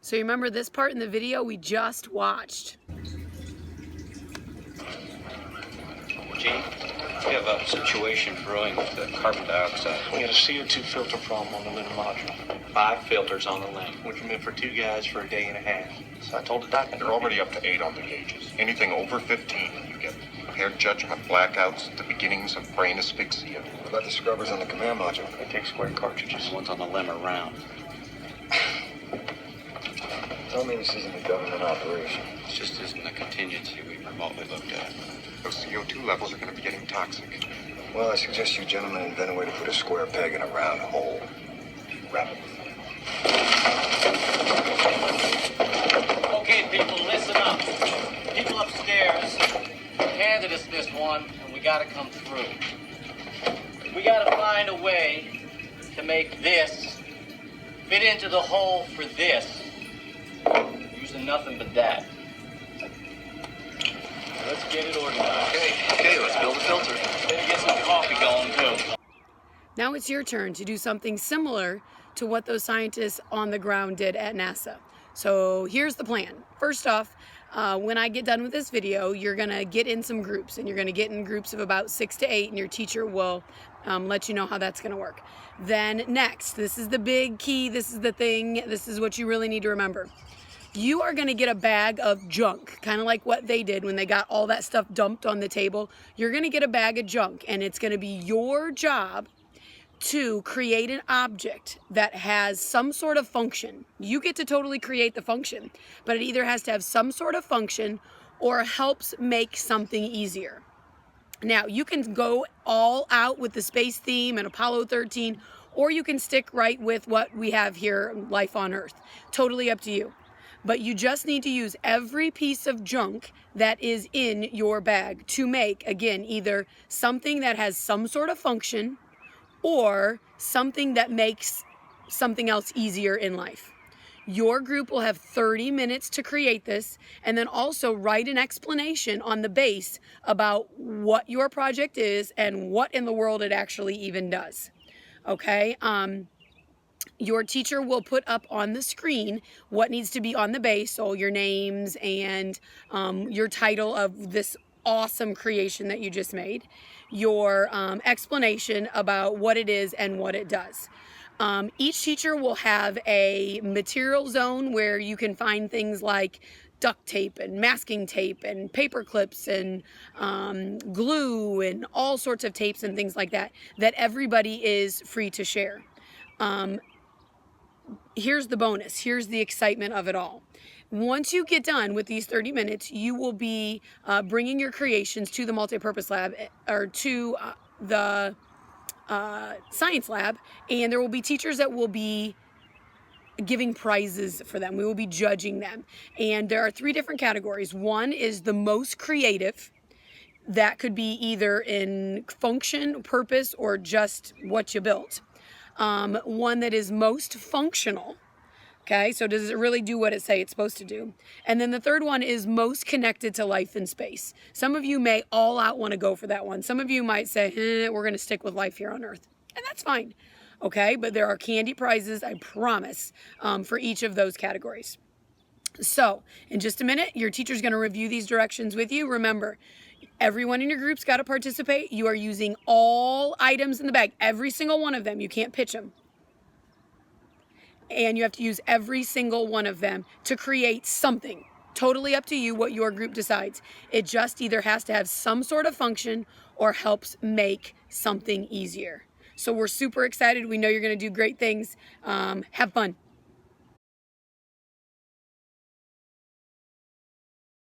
So you remember this part in the video we just watched. Gene, we have a situation brewing with the carbon dioxide. We got a CO2 filter problem on the lunar module. 5 filters on the link. We commit for 2 guys for a day and a half. So I told the doctor. They're already up to 8 on the gauges. Anything over 15, you get impaired judgment, blackouts, the beginnings of brain asphyxia. What about the scrubbers on the command module? They take square cartridges. The ones on the limb are round. Tell me this isn't a government operation. It just isn't a contingency we remotely looked at. Those CO2 levels are going to be getting toxic. Well, I suggest you gentlemen invent a way to put a square peg in a round hole. Rapidly. Okay, people, listen up. People upstairs handed us this one, and we gotta come through. We gotta find a way to make this fit into the hole for this, using nothing but that. Let's get it organized. Okay, let's build a filter. Maybe get some coffee going, too. Now it's your turn to do something similar to what those scientists on the ground did at NASA. So here's the plan. First off, when I get done with this video, you're gonna get in some groups, and you're gonna get in groups of about 6 to 8, and your teacher will let you know how that's gonna work. Then next, this is the big key, this is the thing, this is what you really need to remember. You are gonna get a bag of junk, kind of like what they did when they got all that stuff dumped on the table. You're gonna get a bag of junk, and it's gonna be your job to create an object that has some sort of function. You get to totally create the function, but it either has to have some sort of function or helps make something easier. Now, you can go all out with the space theme and Apollo 13, or you can stick right with what we have here, life on Earth. Totally up to you. But you just need to use every piece of junk that is in your bag to make, again, either something that has some sort of function or something that makes something else easier in life. Your group will have 30 minutes to create this, and then also write an explanation on the base about what your project is and what in the world it actually even does. Okay? Your teacher will put up on the screen what needs to be on the base, so your names and your title of this awesome creation that you just made, your explanation about what it is and what it does. Each teacher will have a material zone where you can find things like duct tape and masking tape and paper clips and glue and all sorts of tapes and things like that, that everybody is free to share. Here's the bonus. Here's the excitement of it all. Once you get done with these 30 minutes, you will be bringing your creations to the multipurpose lab or to the science lab, and there will be teachers that will be giving prizes for them. We will be judging them. And there are 3 different categories. One is the most creative. That could be either in function, purpose, or just what you built. One that is most functional. Okay, so does it really do what it say it's supposed to do? And then the third one is most connected to life in space. Some of you may all out want to go for that one. Some of you might say, we're going to stick with life here on Earth. And that's fine. Okay, but there are candy prizes, I promise, for each of those categories. So, in just a minute, your teacher's going to review these directions with you. Remember, everyone in your group's got to participate. You are using all items in the bag, every single one of them. You can't pitch them. And you have to use every single one of them to create something. Totally up to you what your group decides. It just either has to have some sort of function or helps make something easier. So we're super excited. We know you're going to do great things. Have fun.